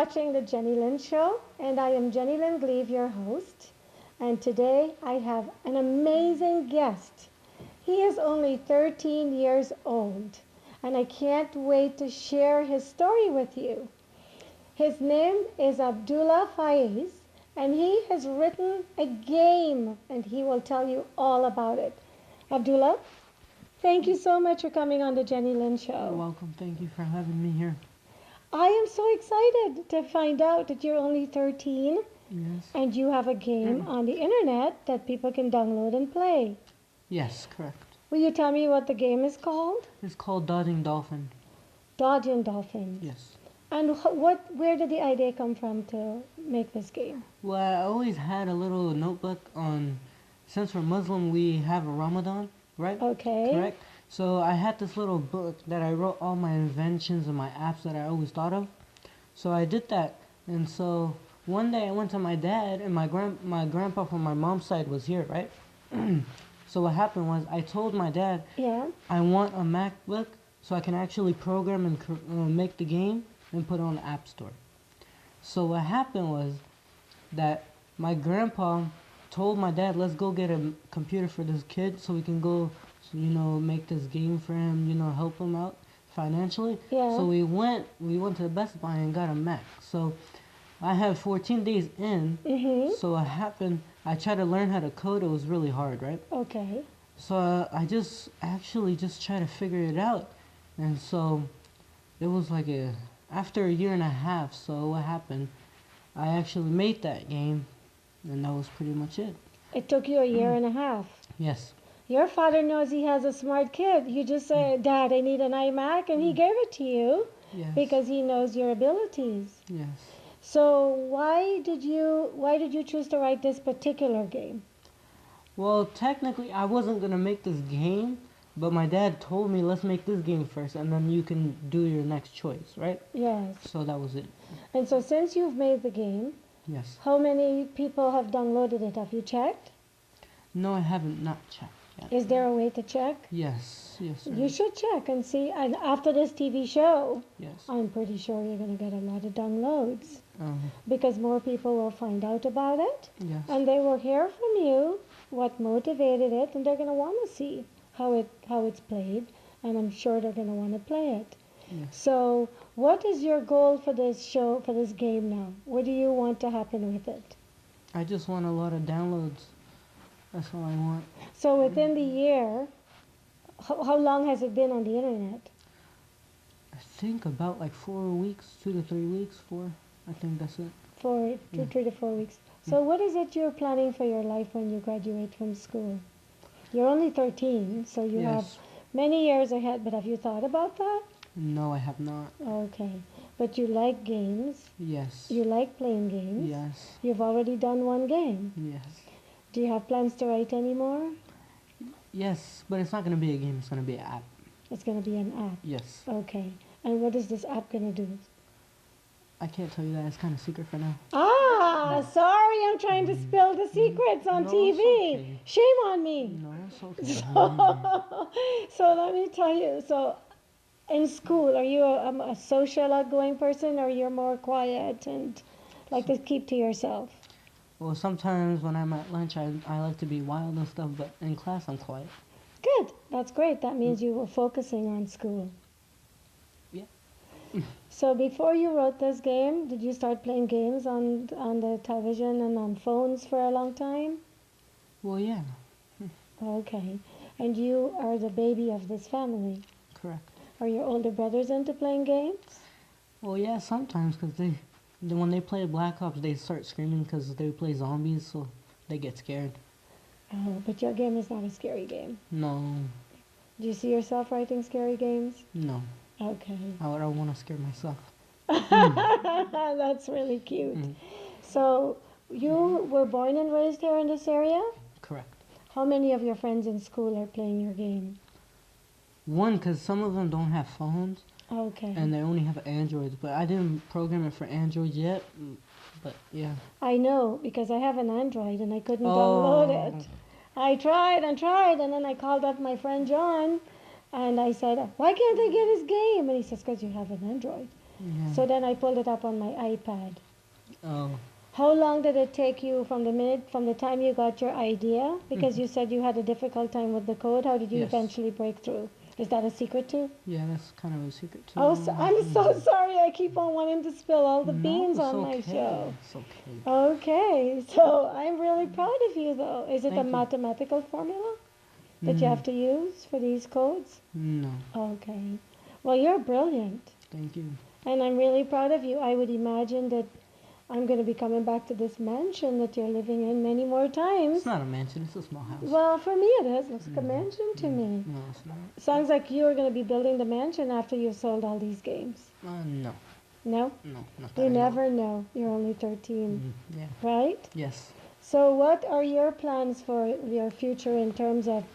watching the Jennylyn Show, and I am Jennylyn Gleave, your host. And today I have an amazing guest. He is only 13 years old, and I can't wait to share his story with you. His name is Abdullah Faiez, and he has written a game, and he will tell you all about it. Abdullah, thank you so much for coming on the Jennylyn Show. You're welcome. Thank you for having me here. I am so excited to find out that you're only 13 Yes. and you have a game on the internet that people can download and play. Yes, correct. Will you tell me what the game is called? It's called Dodging Dolphin. Dodging Dolphins. Yes. And where did the idea come from to make this game? Well, I always had a little notebook on, since we're Muslim, we have a Ramadan, right? Okay. Correct. So I had this little book that I wrote all my inventions and my apps that I always thought of. So I did that. And so one day I went to my dad, and my grandpa from my mom's side was here, right? So what happened was I told my dad, Yeah. I want a MacBook so I can actually program and make the game and put it on the App Store. So what happened was that my grandpa told my dad, let's go get a computer for this kid so we can go, make this game for him, help him out financially. Yeah. So we went to the Best Buy and got a Mac. So I had 14 days in. Mm-hmm. So what happened, I tried to learn how to code. It was really hard, right? Okay. So I just tried to figure it out. And so it was like after a year and a half, so what happened, I actually made that game, and that was pretty much it. It took you a year and a half. Yes. Your father knows he has a smart kid. You just say, Dad, I need an iMac, and he gave it to you Yes. because he knows your abilities. Yes. So why did you choose to write this particular game? Well, technically, I wasn't gonna make this game, but my dad told me, let's make this game first, and then you can do your next choice, right? Yes. So that was it. And so since you've made the game, Yes. how many people have downloaded it? Have you checked? No, I haven't not checked yet. Is there a way to check? Yes. Yes, sir. You should check and see. And after this TV show, Yes. I'm pretty sure you're going to get a lot of downloads Um, because more people will find out about it yes. and they will hear from you what motivated it, and they're going to want to see how it's played, and I'm sure they're going to want to play it. Yes. So what is your goal for this show, for this game now? What do you want to happen with it? I just want a lot of downloads. That's all I want. So within the year, how long has it been on the internet? I think about like 4 weeks, 2 to 3 weeks, 4. I think that's it. For Yeah. 3 to 4 weeks. So what is it you're planning for your life when you graduate from school? You're only 13, so you have Yes. many years ahead, but have you thought about that? No, I have not. Okay. But you like games. Yes. You like playing games. Yes. You've already done one game. Yes. Do you have plans to write any more? Yes, but it's not going to be a game. It's going to be an app. It's going to be an app. Yes. Okay. And what is this app going to do? I can't tell you that. It's kind of secret for now. Ah, sorry, I'm trying to spill the secrets on No, TV. it's okay. Shame on me. No, it's okay. So let me tell you. So in school, are you a social, outgoing person, or you're more quiet and like to keep to yourself? Well, sometimes when I'm at lunch, I like to be wild and stuff, but in class, I'm quiet. Good. That's great. That means you were focusing on school. Yeah. So before you wrote this game, did you start playing games on the television and on phones for a long time? Well, yeah. Okay. And you are the baby of this family. Correct. Are your older brothers into playing games? Well, yeah, sometimes, because when they play Black Ops, they start screaming because they play zombies, so they get scared. Oh, but your game is not a scary game. No. Do you see yourself writing scary games? No. Okay. I don't want to scare myself. That's really cute. Mm. So you were born and raised here in this area? Correct. How many of your friends in school are playing your game? One, because some of them don't have phones, Okay. and they only have Androids, but I didn't program it for Android yet, but yeah. I know, because I have an Android and I couldn't download it. I tried and tried, and then I called up my friend John, and I said, why can't I get his game? And he says, because you have an Android. Yeah. So then I pulled it up on my iPad. Oh. How long did it take you from the time you got your idea? Because Mhm. you said you had a difficult time with the code. How did you Yes. eventually break through? Is that a secret too? Yeah, that's kind of a secret too. Oh, so, I'm so sorry. I keep on wanting to spill all the No, beans it's on my okay. show. It's okay. Okay, so I'm really proud of you though. Is it a Thank you. mathematical formula that you have to use for these codes? No. Okay. Well, you're brilliant. Thank you. And I'm really proud of you. I would imagine that I'm going to be coming back to this mansion that you're living in many more times. It's not a mansion. It's a small house. Well, for me it is. Looks like a mansion to me. No, it's not. Sounds like you're going to be building the mansion after you've sold all these games. No. No? No, not that You I know. never know. You're only 13, Yeah. right? Yes. So what are your plans for your future in terms of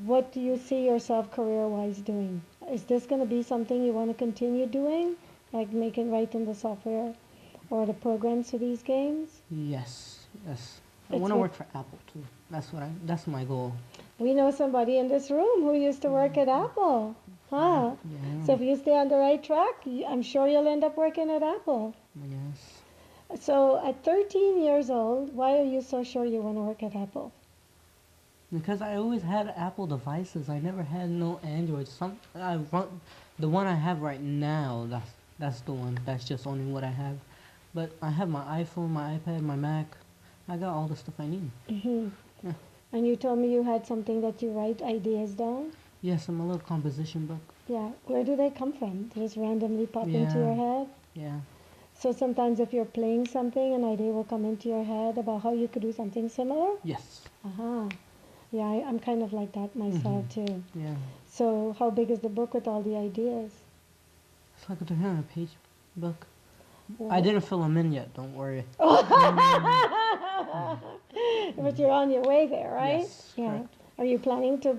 what do you see yourself career-wise doing? Is this going to be something you want to continue doing? Like writing the software or the programs for these games? Yes. Yes. I It's want to what- work for Apple too. That's my goal. We know somebody in this room who used to work at Apple. Huh? Yeah. So if you stay on the right track, I'm sure you'll end up working at Apple. Yes. So at 13 years old, why are you so sure you want to work at Apple? Because I always had Apple devices. I never had no Android. The one I have right now. That's the one. That's just only what I have. But I have my iPhone, my iPad, my Mac. I got all the stuff I need. Hmm. Yeah. And you told me you had something that you write ideas down? Yes, I'm a little composition book. Yeah. Where do they come from? They just randomly pop into Yeah. your head? Yeah. So sometimes if you're playing something, an idea will come into your head about how you could do something similar? Yes. Uh-huh. Yeah, I'm kind of like that myself too. Yeah. So how big is the book with all the ideas? It's like a 300-page book. Well, I didn't fill them in yet. Don't worry. But you're on your way there, right? Yes, Yeah. correct. Are you planning to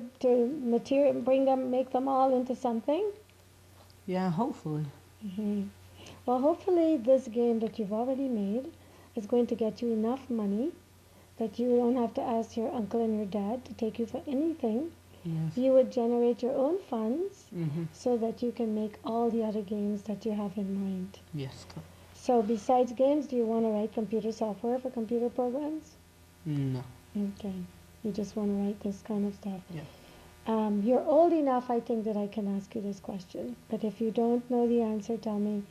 make them all into something? Yeah, hopefully. Well, hopefully this game that you've already made is going to get you enough money that you don't have to ask your uncle and your dad to take you for anything. Yes. You would generate your own funds Mm-hmm. so that you can make all the other games that you have in mind. Yes. Correct. So besides games, do you want to write computer software for computer programs? No. Okay. You just want to write this kind of stuff. Yeah. You're old enough, I think, that I can ask you this question. But if you don't know the answer, tell me.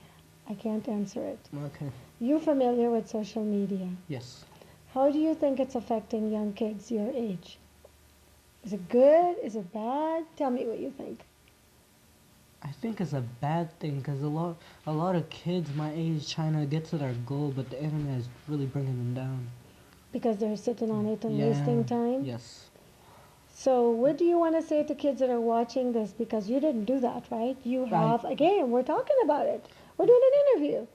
I can't answer it. Okay. You familiar with social media? Yes. How do you think it's affecting young kids your age? Is it good? Is it bad? Tell me what you think. I think it's a bad thing because a lot of kids my age trying to get to their goal, but the internet is really bringing them down. Because they're sitting on it and Yeah. wasting time? Yes. So what do you want to say to kids that are watching this? Because you didn't do that, right? You have, again, we're talking about it. We're doing an interview.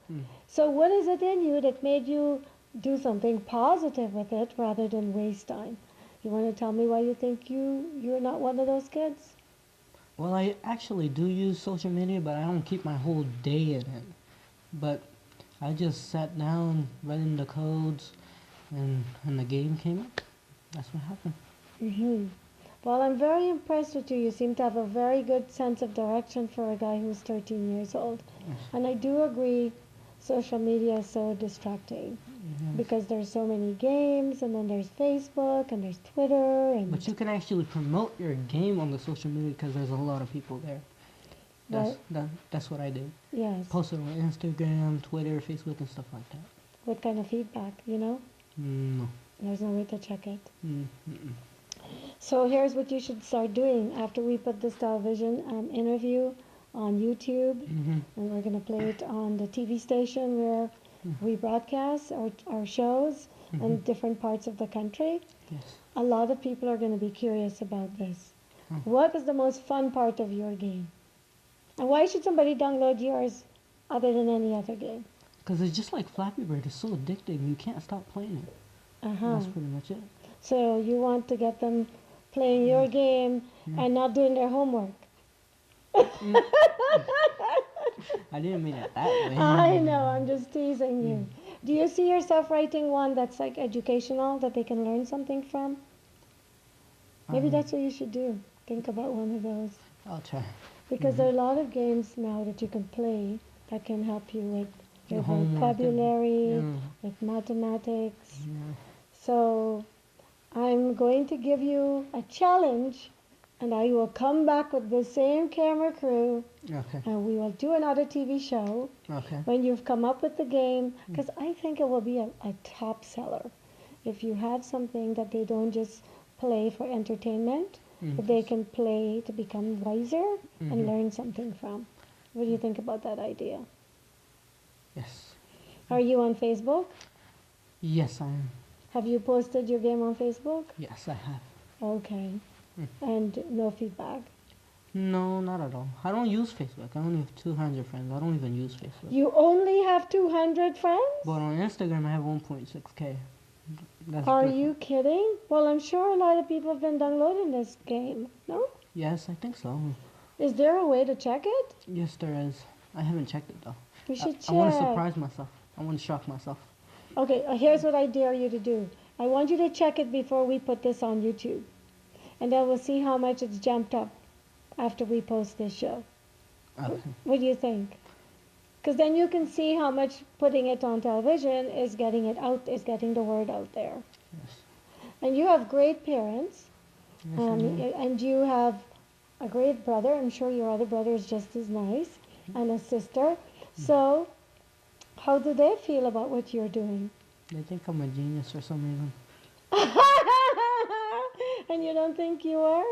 So what is it in you that made you do something positive with it rather than waste time? You want to tell me why you think you're not one of those kids? Well, I actually do use social media, but I don't keep my whole day in it. But I just sat down, read in the codes, and the game came up. That's what happened. Mm-hmm. Well, I'm very impressed with you. You seem to have a very good sense of direction for a guy who's 13 years old. Yes. And I do agree, social media is so distracting Yes. because there's so many games, and then there's Facebook, and there's Twitter, and But you can actually promote your game on the social media because there's a lot of people there. That's what I did. yes. Posted on Instagram, Twitter, Facebook, and stuff like that. What kind of feedback, you know? No. There's no way to check it. Mm-mm. So here's what you should start doing after we put this television interview on YouTube, Mm-hmm. and we're going to play it on the TV station where we broadcast our shows in different parts of the country. Yes. A lot of people are going to be curious about this. Hmm. What is the most fun part of your game? And why should somebody download yours other than any other game? Because it's just like Flappy Bird. It's so addicting. You can't stop playing it. Uh-huh. That's pretty much it. So you want to get them playing your game and not doing their homework. I didn't mean it that way. I know, I'm just teasing you. Do you see yourself writing one that's like educational, that they can learn something from? Maybe that's what you should do. Think about one of those. I'll try. Because there are a lot of games now that you can play that can help you with your Homework vocabulary, and, with mathematics. yeah. So I'm going to give you a challenge, and I will come back with the same camera crew, Okay. and we will do another TV show Okay. when you've come up with the game, because I think it will be a top seller if you have something that they don't just play for entertainment, but they can play to become wiser and learn something from. What do you think about that idea? Yes. Are you on Facebook? Yes, I am. Have you posted your game on Facebook? Yes, I have. Okay. And no feedback? No, not at all. I don't use Facebook. I only have 200 friends. I don't even use Facebook. You only have 200 friends? But on Instagram, I have 1.6K. That's Are different. you kidding? Well, I'm sure a lot of people have been downloading this game, no? Yes, I think so. Is there a way to check it? Yes, there is. I haven't checked it though. You should check. I want to surprise myself. I want to shock myself. Okay, here's what I dare you to do. I want you to check it before we put this on YouTube. And then we'll see how much it's jumped up after we post this show. Okay. What do you think? Because then you can see how much putting it on television is getting it out, is getting the word out there. Yes. And you have great parents, Yes, I do. and you have a great brother. I'm sure your other brother is just as nice, and a sister. So, how do they feel about what you're doing? They think I'm a genius for some reason. And you don't think you are?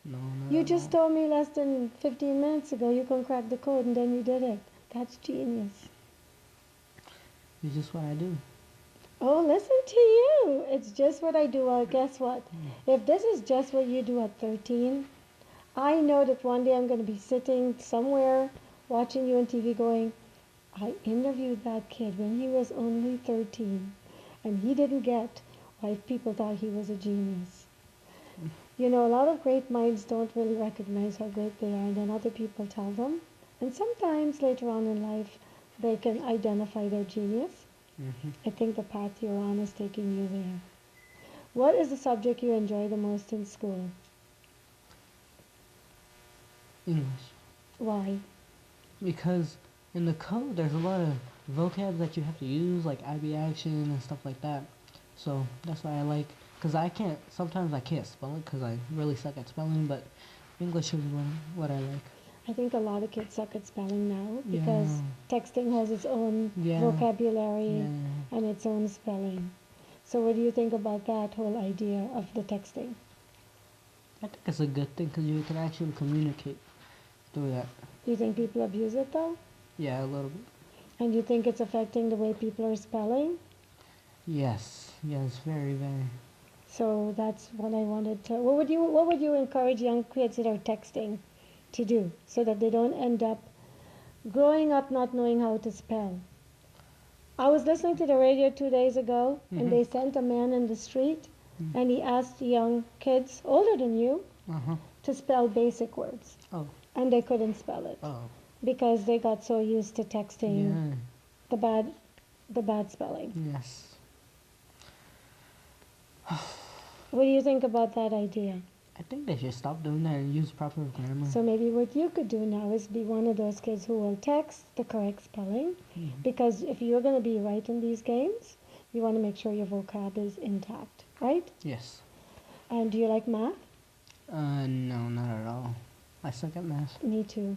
No, not You at just all. told me less than 15 minutes ago you can crack the code, and then you did it. That's genius. It's just what I do. Oh, listen to you. It's just what I do. Well, guess what? If this is just what you do at 13, I know that one day I'm going to be sitting somewhere watching you on TV going, I interviewed that kid when he was only 13, and he didn't get why people thought he was a genius. You know, a lot of great minds don't really recognize how great they are, and then other people tell them. And sometimes later on in life, they can identify their genius. I think the path you're on is taking you there. What is the subject you enjoy the most in school? English. Why? Because in the code, there's a lot of vocab that you have to use, like IB action and stuff like that. So that's why I like, because sometimes I can't spell it because I really suck at spelling, but English is what I like. I think a lot of kids suck at spelling now because texting has its own Yeah. vocabulary Yeah. and its own spelling. So what do you think about that whole idea of the texting? I think it's a good thing because you can actually communicate through that. Do you think people abuse it though? Yeah, a little bit. And you think it's affecting the way people are spelling? Yes, very, very. So that's what I wanted to. What would you encourage young kids that are texting to do so that they don't end up growing up not knowing how to spell? I was listening to the radio 2 days ago, and they sent a man in the street, and he asked young kids older than you to spell basic words, Oh, and they couldn't spell it oh, because they got so used to texting yeah, the bad spelling. yes. What do you think about that idea? I think they should stop doing that and use proper grammar. So maybe what you could do now is be one of those kids who will text the correct spelling, because if you're going to be right in these games, you want to make sure your vocab is intact, right? Yes. And do you like math? No, not at all. I suck at math. Me too.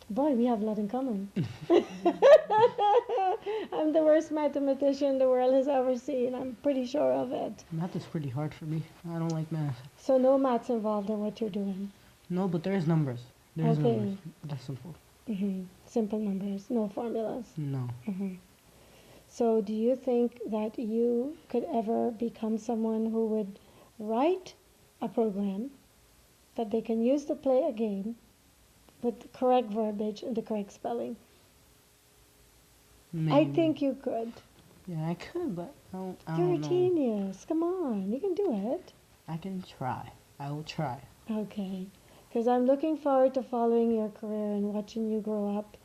Boy, we have a lot in common. I'm the worst mathematician the world has ever seen. I'm pretty sure of it. Math is pretty hard for me. I don't like math. So no maths involved in what you're doing. No, but there's numbers. There's Okay. numbers. That's simple. Simple numbers, no formulas. No. So do you think that you could ever become someone who would write a program that they can use to play a game with the correct verbiage and the correct spelling? Maybe. I think you could. Yeah, I could, but I You're don't a know. genius. Come on, you can do it. I can try. I will try. Okay. Because I'm looking forward to following your career and watching you grow up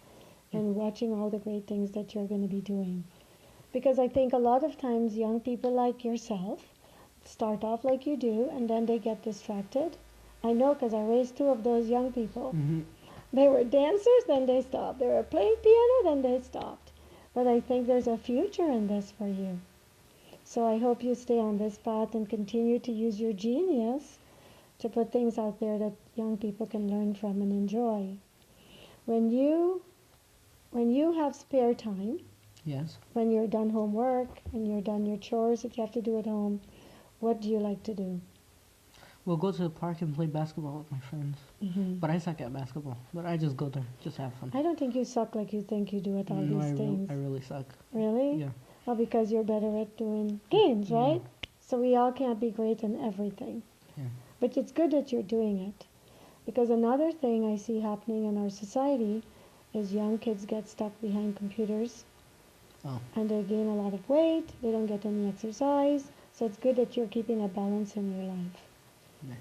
and watching all the great things that you're going to be doing. Because I think a lot of times young people like yourself start off like you do and then they get distracted. I know because I raised two of those young people. They were dancers, then they stopped. They were playing piano, then they stopped. But I think there's a future in this for you. So I hope you stay on this path and continue to use your genius to put things out there that young people can learn from and enjoy. When you have spare time, Yes. when you're done homework and you're done your chores that you have to do at home, what do you like to do? We'll go to the park and play basketball with my friends. But I suck at basketball. But I just go there, just have fun. I don't think you suck like you think you do at all No, these things. I really suck. Really? Yeah. Well, because you're better at doing games, right? So we all can't be great in everything. Yeah. But it's good that you're doing it. Because another thing I see happening in our society is young kids get stuck behind computers. Oh. And they gain a lot of weight, they don't get any exercise. So it's good that you're keeping a balance in your life. Yeah.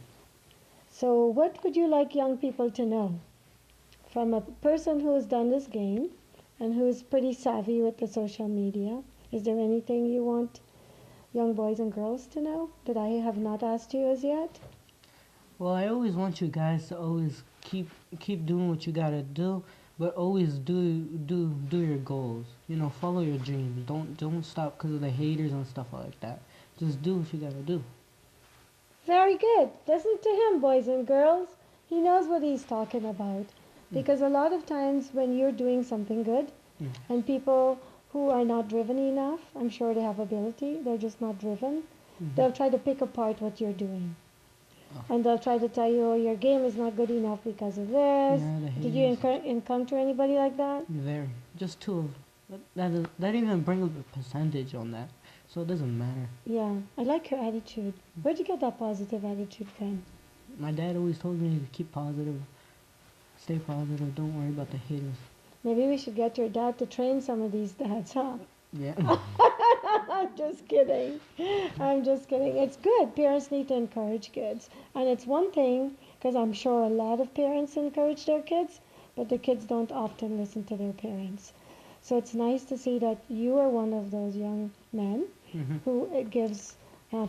So what would you like young people to know? From a person who has done this game and who is pretty savvy with the social media, is there anything you want young boys and girls to know that I have not asked you as yet? Well, I always want you guys to always keep doing what you gotta do, but always do your goals. You know, follow your dreams. Don't stop because of the haters and stuff like that. Just do what you gotta do. Very good. Listen to him, boys and girls. He knows what he's talking about. Because a lot of times when you're doing something good, and people who are not driven enough, I'm sure they have ability, they're just not driven, they'll try to pick apart what you're doing. Oh. And they'll try to tell you, oh, your game is not good enough because of this. Yeah, the Did you haters. encounter anybody like that? Very. Just two of that even bring up a percentage on that, so it doesn't matter. Yeah, I like your attitude. Where'd you get that positive attitude from? My dad always told me to keep positive, stay positive, don't worry about the haters. Maybe we should get your dad to train some of these dads, huh? Yeah. I'm just kidding. I'm just kidding. It's good. Parents need to encourage kids. And it's one thing, because I'm sure a lot of parents encourage their kids, but the kids don't often listen to their parents. So it's nice to see that you are one of those young men who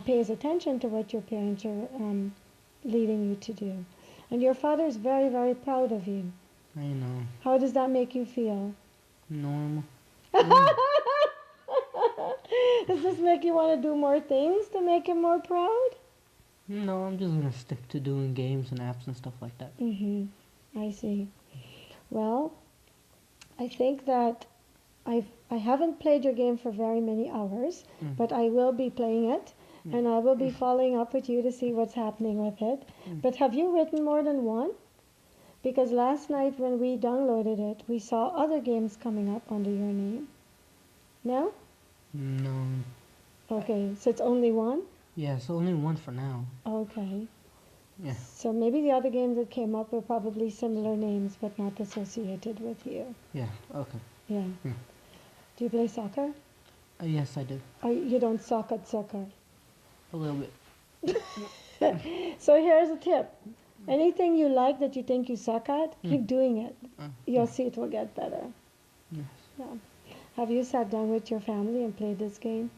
pays attention to what your parents are leading you to do. And your father is very, very proud of you. I know. How does that make you feel? Normal. Does this make you want to do more things to make him more proud? No, I'm just gonna stick to doing games and apps and stuff like that. I see. Well, I think that I haven't played your game for very many hours, but I will be playing it, and I will be following up with you to see what's happening with it. But have you written more than one? Because last night when we downloaded it, we saw other games coming up under your name. No? No. Okay, so it's only one? Yeah, it's only one for now. Okay. Yeah. So maybe the other games that came up were probably similar names, but not associated with you. Yeah. Okay. Yeah. Do you play soccer? Yes, I do. You don't suck at soccer. A little bit. So here's a tip. Anything you like that you think you suck at, keep doing it. You'll see it will get better. Yes. Yeah. Have you sat down with your family and played this game?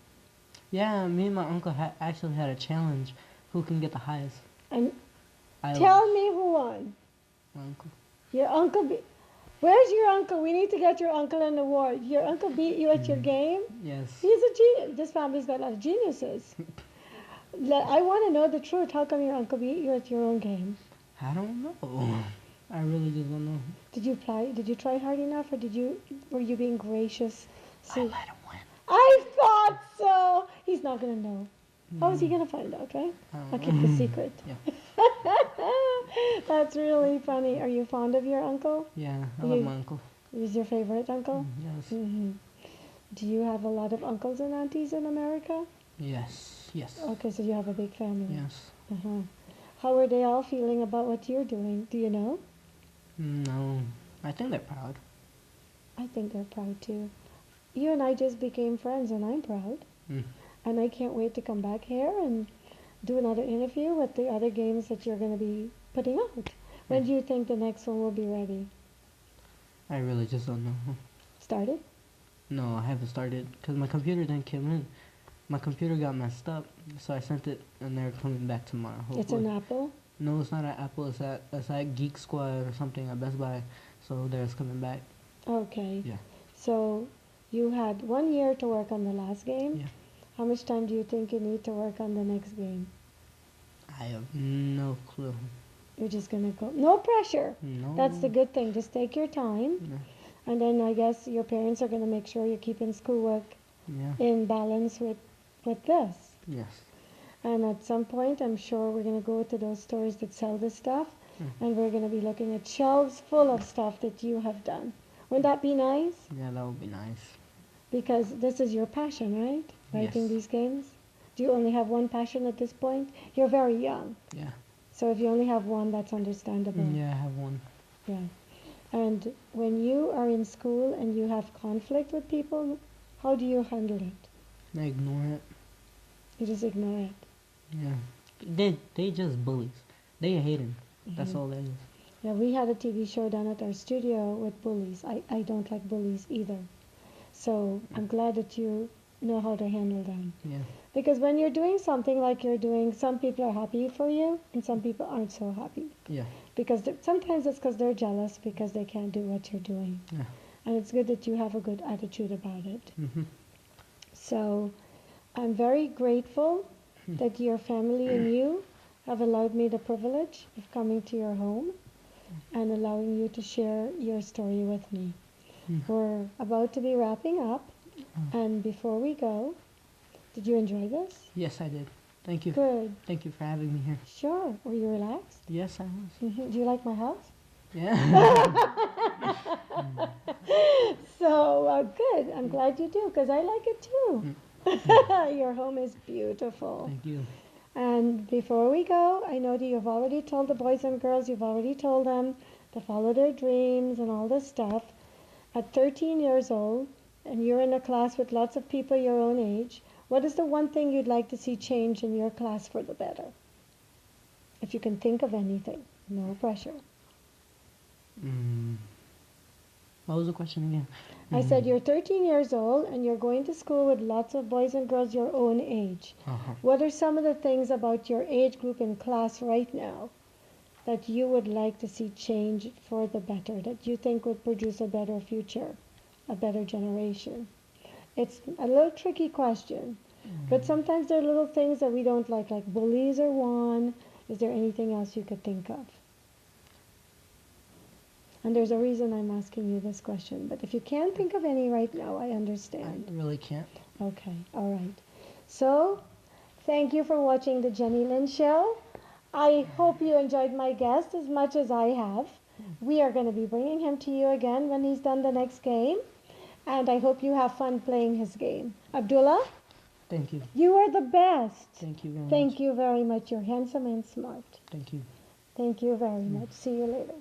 Yeah, me and my uncle actually had a challenge. Who can get the highest? And I tell me who won. My uncle. Your uncle Where's your uncle? We need to get your uncle an award. Your uncle beat you at your game? Yes. He's a genius. This family's got a lot of geniuses. I want to know the truth. How come your uncle beat you at your own game? I don't know. I really just don't know. Did you try hard enough, or were you being gracious? I let him win. I thought so. He's not gonna know. How is he gonna find out, right? I'll keep the secret. Yeah. That's really funny. Are you fond of your uncle? Yeah, I love my uncle. He's your favorite uncle? Yes. Do you have a lot of uncles and aunties in America? Yes. Yes. Okay, so you have a big family. Yes. How are they all feeling about what you're doing? Do you know? No. I think they're proud. I think they're proud too. You and I just became friends, and I'm proud. And I can't wait to come back here and do another interview with the other games that you're going to be putting out. When do you think the next one will be ready? I really just don't know. Started? No, I haven't started because my computer didn't come in. My computer got messed up, so I sent it, and they're coming back tomorrow. Hopefully. It's an Apple? No, it's not at Apple. It's at Geek Squad or something at Best Buy. So there's coming back. Okay. Yeah. So you had 1 year to work on the last game. Yeah. How much time do you think you need to work on the next game? I have no clue. You're just gonna go. No pressure. No. That's the good thing. Just take your time. Yeah. And then I guess your parents are gonna make sure you're keeping schoolwork Yeah. in balance with this. Yes. And at some point, I'm sure we're going to go to those stores that sell this stuff, and we're going to be looking at shelves full of stuff that you have done. Wouldn't that be nice? Yeah, that would be nice. Because this is your passion, right? Writing Yes. these games? Do you only have one passion at this point? You're very young. Yeah. So if you only have one, that's understandable. Yeah, I have one. Yeah. And when you are in school and you have conflict with people, how do you handle it? I ignore it. You just ignore it. Yeah. They just bullies. They hate him. That's all that is. Yeah, we had a TV show done at our studio with bullies. I don't like bullies either. So I'm glad that you know how to handle them. Yeah. Because when you're doing something like you're doing, some people are happy for you and some people aren't so happy. Yeah. Because sometimes it's because they're jealous because they can't do what you're doing. Yeah. And it's good that you have a good attitude about it. Mm-hmm. So I'm very grateful that your family and you have allowed me the privilege of coming to your home and allowing you to share your story with me. We're about to be wrapping up, and before we go, did you enjoy this? Yes, I did. Thank you. Good. Thank you for having me here. Sure. Were you relaxed? Yes, I was. Do you like my house? Yeah. So good. I'm glad you do because I like it too. Your home is beautiful. Thank you. And before we go, I know that you've already told the boys and girls, you've already told them to follow their dreams and all this stuff. At 13 years old, and you're in a class with lots of people your own age, what is the one thing you'd like to see change in your class for the better? If you can think of anything, no pressure. What was the question again? I said you're 13 years old and you're going to school with lots of boys and girls your own age. What are some of the things about your age group in class right now that you would like to see change for the better, that you think would produce a better future, a better generation? It's a little tricky question, but sometimes there are little things that we don't like bullies are one. Is there anything else you could think of? And there's a reason I'm asking you this question. But if you can't think of any right now, I understand. I really can't. Okay, all right. So, thank you for watching the Jennylyn Show. I hope you enjoyed my guest as much as I have. We are going to be bringing him to you again when he's done the next game. And I hope you have fun playing his game. Abdullah? Thank you. You are the best. Thank you very much. Thank you very much. You're handsome and smart. Thank you. Thank you very much. See you later.